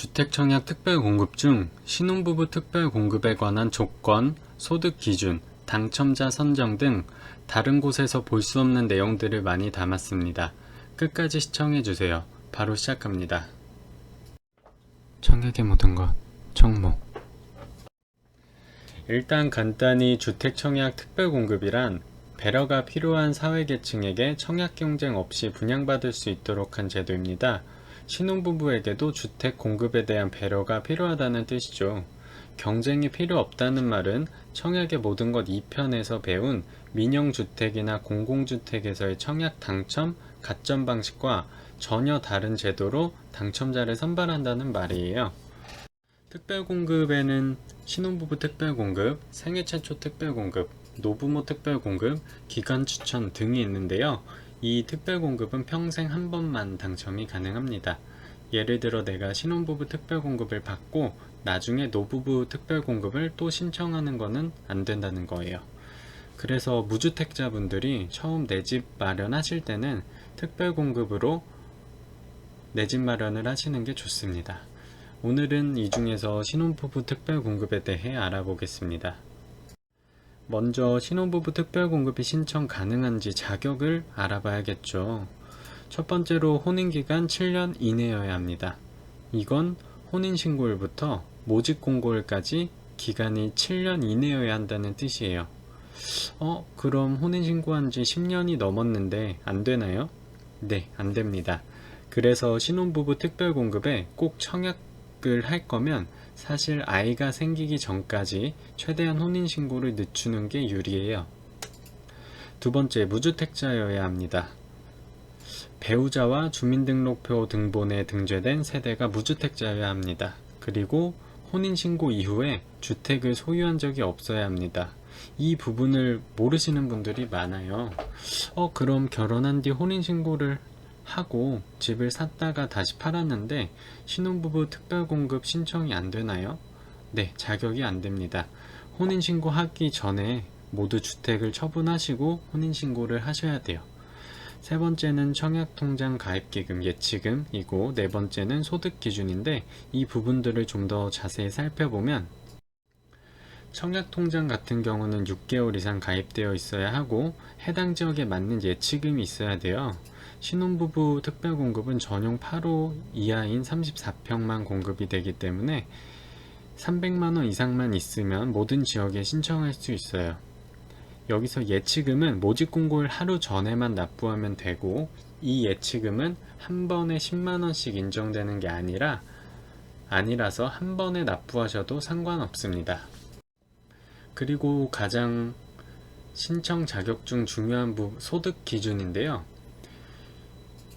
주택청약 특별공급 중 신혼부부 특별공급에 관한 조건, 소득 기준, 당첨자 선정 등 다른 곳에서 볼 수 없는 내용들을 많이 담았습니다. 끝까지 시청해주세요. 바로 시작합니다. 청약의 모든 것, 청모. 일단 간단히 주택청약 특별공급이란 배려가 필요한 사회계층에게 청약 경쟁 없이 분양받을 수 있도록 한 제도입니다. 신혼부부에게도 주택 공급에 대한 배려가 필요하다는 뜻이죠. 경쟁이 필요 없다는 말은 청약의 모든 것 2편에서 배운 민영주택이나 공공주택에서의 청약 당첨, 가점 방식과 전혀 다른 제도로 당첨자를 선발한다는 말이에요. 특별공급에는 신혼부부 특별공급, 생애 최초 특별공급, 노부모 특별공급, 기간 추천 등이 있는데요. 이 특별공급은 평생 한 번만 당첨이 가능합니다. 예를 들어 내가 신혼부부 특별공급을 받고 나중에 노부부 특별공급을 또 신청하는 것은 안 된다는 거예요. 그래서 무주택자분들이 처음 내 집 마련하실 때는 특별공급으로 내 집 마련을 하시는 게 좋습니다. 오늘은 이 중에서 신혼부부 특별공급에 대해 알아보겠습니다. 먼저 신혼부부 특별공급이 신청 가능한지 자격을 알아봐야겠죠. 첫 번째로 혼인기간 7년 이내여야 합니다. 이건 혼인신고일부터 모집공고일까지 기간이 7년 이내여야 한다는 뜻이에요. 그럼 혼인신고한 지 10년이 넘었는데 안 되나요? 네, 안 됩니다. 그래서 신혼부부 특별공급에 꼭 청약을 할 거면 사실 아이가 생기기 전까지 최대한 혼인신고를 늦추는 게 유리해요. 두 번째, 무주택자여야 합니다. 배우자와 주민등록표 등본에 등재된 세대가 무주택자여야 합니다. 그리고 혼인신고 이후에 주택을 소유한 적이 없어야 합니다. 이 부분을 모르시는 분들이 많아요. 그럼 결혼한 뒤 혼인신고를 하고 집을 샀다가 다시 팔았는데 신혼부부 특별공급 신청이 안 되나요? 네, 자격이 안 됩니다. 혼인신고 하기 전에 모두 주택을 처분하시고 혼인신고를 하셔야 돼요. 세 번째는 청약통장 가입기금 예치금이고 네 번째는 소득기준인데 이 부분들을 좀 더 자세히 살펴보면 청약통장 같은 경우는 6개월 이상 가입되어 있어야 하고 해당 지역에 맞는 예치금이 있어야 돼요. 신혼부부 특별공급은 전용 8호 이하인 34평만 공급이 되기 때문에 300만원 이상만 있으면 모든 지역에 신청할 수 있어요. 여기서 예치금은 모집공고일 하루 전에만 납부하면 되고 이 예치금은 한 번에 10만원씩 인정되는 게 아니라서 한 번에 납부하셔도 상관없습니다. 그리고 가장 신청 자격 중 중요한 소득 기준인데요.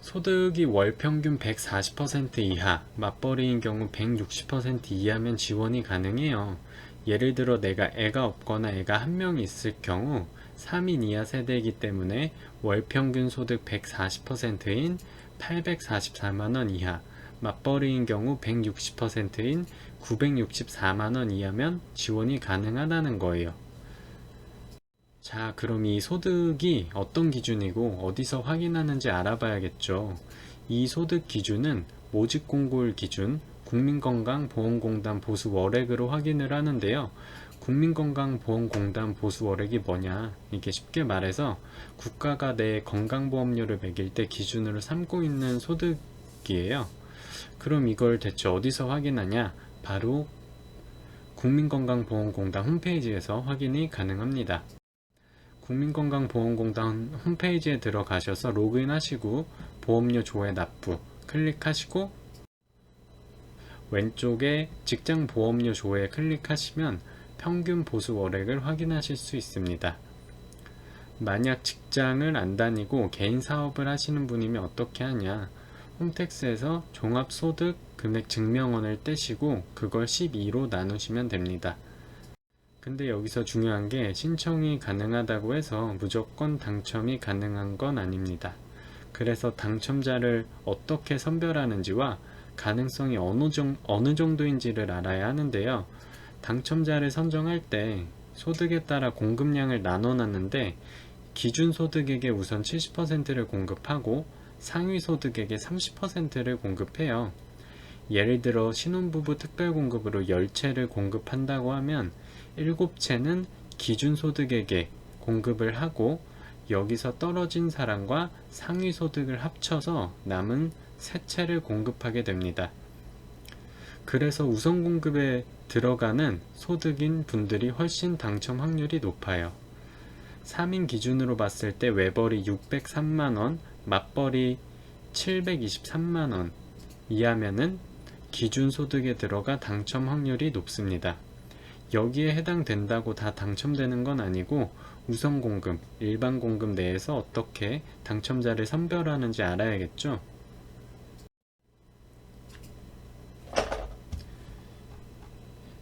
소득이 월 평균 140% 이하, 맞벌이인 경우 160% 이하면 지원이 가능해요. 예를 들어 내가 애가 없거나 애가 한 명 있을 경우 3인 이하 세대이기 때문에 월 평균 소득 140%인 844만원 이하, 맞벌이인 경우 160%인 964만원 이하면 지원이 가능하다는 거예요. 자, 그럼 이 소득이 어떤 기준이고 어디서 확인하는지 알아봐야겠죠. 이 소득 기준은 모집공고일 기준, 국민건강보험공단 보수월액으로 확인을 하는데요. 국민건강보험공단 보수월액이 뭐냐? 이게 쉽게 말해서 국가가 내 건강보험료를 매길 때 기준으로 삼고 있는 소득이에요. 그럼 이걸 대체 어디서 확인하냐? 바로 국민건강보험공단 홈페이지에서 확인이 가능합니다. 국민건강보험공단 홈페이지에 들어가셔서 로그인 하시고 보험료 조회 납부 클릭하시고 왼쪽에 직장 보험료 조회 클릭하시면 평균 보수 월액을 확인하실 수 있습니다. 만약 직장을 안 다니고 개인 사업을 하시는 분이면 어떻게 하냐? 홈택스에서 종합소득 금액 증명원을 떼시고 그걸 12로 나누시면 됩니다. 근데 여기서 중요한 게 신청이 가능하다고 해서 무조건 당첨이 가능한 건 아닙니다. 그래서 당첨자를 어떻게 선별하는지와 가능성이 어느 정도인지를 알아야 하는데요. 당첨자를 선정할 때 소득에 따라 공급량을 나눠놨는데 기준 소득에게 우선 70%를 공급하고 상위 소득에게 30%를 공급해요. 예를 들어 신혼부부 특별공급으로 10채를 공급한다고 하면 7채는 기준소득에게 공급을 하고 여기서 떨어진 사람과 상위소득을 합쳐서 남은 3채를 공급하게 됩니다. 그래서 우선공급에 들어가는 소득인 분들이 훨씬 당첨 확률이 높아요. 3인 기준으로 봤을 때 외벌이 603만원, 맞벌이 723만원 이하면은 기준소득에 들어가 당첨 확률이 높습니다. 여기에 해당된다고 다 당첨되는 건 아니고 우선공급, 일반공급 내에서 어떻게 당첨자를 선별하는지 알아야겠죠?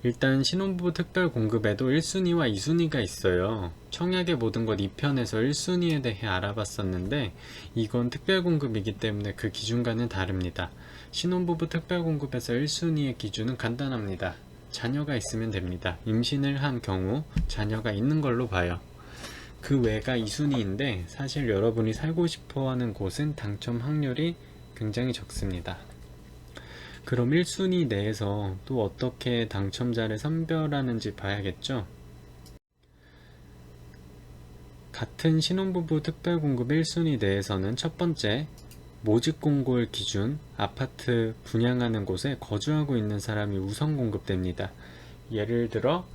일단 신혼부부 특별공급에도 1순위와 2순위가 있어요. 청약의 모든 것 2편에서 1순위에 대해 알아봤었는데 이건 특별공급이기 때문에 그 기준과는 다릅니다. 신혼부부 특별공급에서 1순위의 기준은 간단합니다. 자녀가 있으면 됩니다. 임신을 한 경우 자녀가 있는 걸로 봐요. 그 외가 2순위인데 사실 여러분이 살고 싶어하는 곳은 당첨 확률이 굉장히 적습니다. 그럼 1순위 내에서 또 어떻게 당첨자를 선별하는지 봐야겠죠? 같은 신혼부부 특별공급 1순위 내에서는 첫 번째, 모집공고일 기준 아파트 분양하는 곳에 거주하고 있는 사람이 우선 공급됩니다. 예를 들어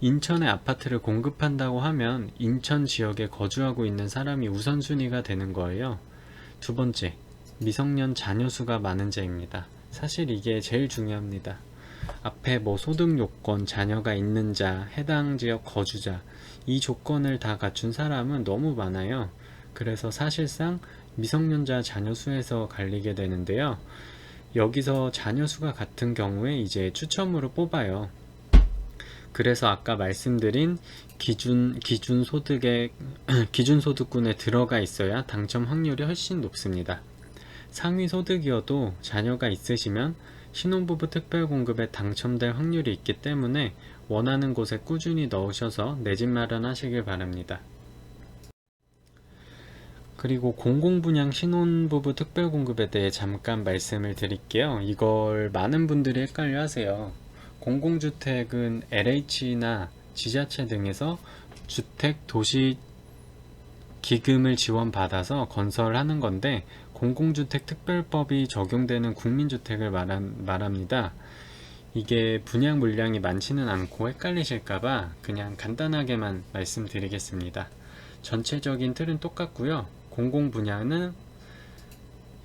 인천에 아파트를 공급한다고 하면 인천 지역에 거주하고 있는 사람이 우선순위가 되는 거예요. 두 번째, 미성년 자녀 수가 많은자입니다. 사실 이게 제일 중요합니다. 앞에 뭐 소득 요건, 자녀가 있는 자, 해당 지역 거주자 이 조건을 다 갖춘 사람은 너무 많아요. 그래서 사실상 미성년자 자녀 수에서 갈리게 되는데요. 여기서 자녀 수가 같은 경우에 이제 추첨으로 뽑아요. 그래서 아까 말씀드린 기준소득에 기준소득군에 들어가 있어야 당첨 확률이 훨씬 높습니다. 상위소득이어도 자녀가 있으시면 신혼부부 특별공급에 당첨될 확률이 있기 때문에 원하는 곳에 꾸준히 넣으셔서 내 집 마련하시길 바랍니다. 그리고 공공분양 신혼부부 특별공급에 대해 잠깐 말씀을 드릴게요. 이걸 많은 분들이 헷갈려 하세요. 공공주택은 LH나 지자체 등에서 주택도시 기금을 지원받아서 건설하는 건데 공공주택 특별법이 적용되는 국민주택을 말합니다. 이게 분양 물량이 많지는 않고 헷갈리실까봐 그냥 간단하게만 말씀드리겠습니다. 전체적인 틀은 똑같고요. 공공분양은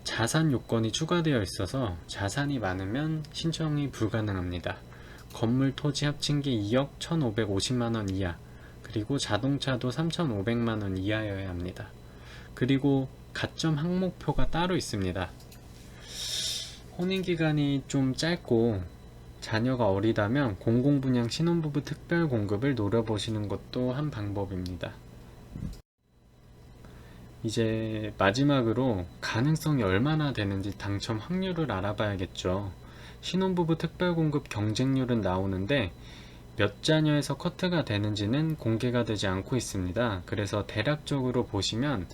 자산 요건이 추가되어 있어서 자산이 많으면 신청이 불가능합니다. 건물 토지 합친 게 2억 1,550만원 이하, 그리고 자동차도 3,500만원 이하여야 합니다. 그리고 가점 항목표가 따로 있습니다. 혼인기간이 좀 짧고 자녀가 어리다면 공공분양 신혼부부 특별공급을 노려보시는 것도 한 방법입니다. 이제 마지막으로 가능성이 얼마나 되는지 당첨 확률을 알아봐야겠죠. 신혼부부 특별공급 경쟁률은 나오는데 몇 자녀에서 커트가 되는지는 공개가 되지 않고 있습니다. 그래서 대략적으로 보시면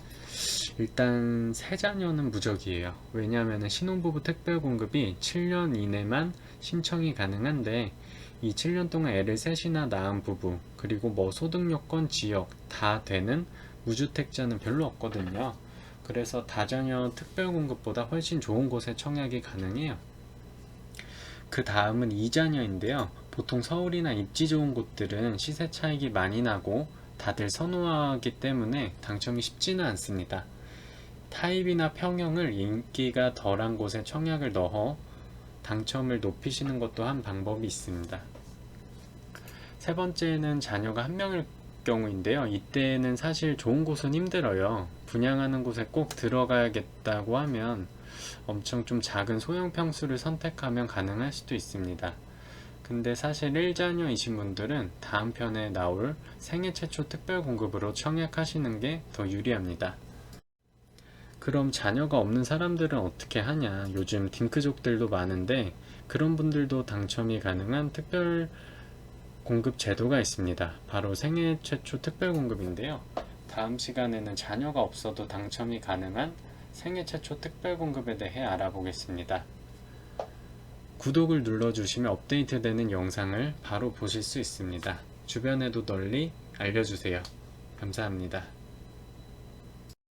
일단 3자녀는 무적이에요. 왜냐하면 신혼부부 특별공급이 7년 이내만 신청이 가능한데 이 7년 동안 애를 셋이나 낳은 부부, 그리고 뭐 소득요건, 지역 다 되는 무주택자는 별로 없거든요. 그래서 다자녀 특별공급보다 훨씬 좋은 곳에 청약이 가능해요. 그 다음은 2자녀인데요. 보통 서울이나 입지 좋은 곳들은 시세 차익이 많이 나고 다들 선호하기 때문에 당첨이 쉽지는 않습니다. 타입이나 평형을 인기가 덜한 곳에 청약을 넣어 당첨을 높이시는 것도 한 방법이 있습니다. 세 번째는 자녀가 한 명일 경우인데요. 이때는 사실 좋은 곳은 힘들어요. 분양하는 곳에 꼭 들어가야겠다고 하면 엄청 좀 작은 소형 평수를 선택하면 가능할 수도 있습니다. 근데 사실 1자녀이신 분들은 다음 편에 나올 생애 최초 특별공급으로 청약하시는 게 더 유리합니다. 그럼 자녀가 없는 사람들은 어떻게 하냐? 요즘 딩크족들도 많은데 그런 분들도 당첨이 가능한 특별 공급 제도가 있습니다. 바로 생애 최초 특별공급인데요. 다음 시간에는 자녀가 없어도 당첨이 가능한 생애 최초 특별공급에 대해 알아보겠습니다. 구독을 눌러주시면 업데이트되는 영상을 바로 보실 수 있습니다. 주변에도 널리 알려주세요. 감사합니다.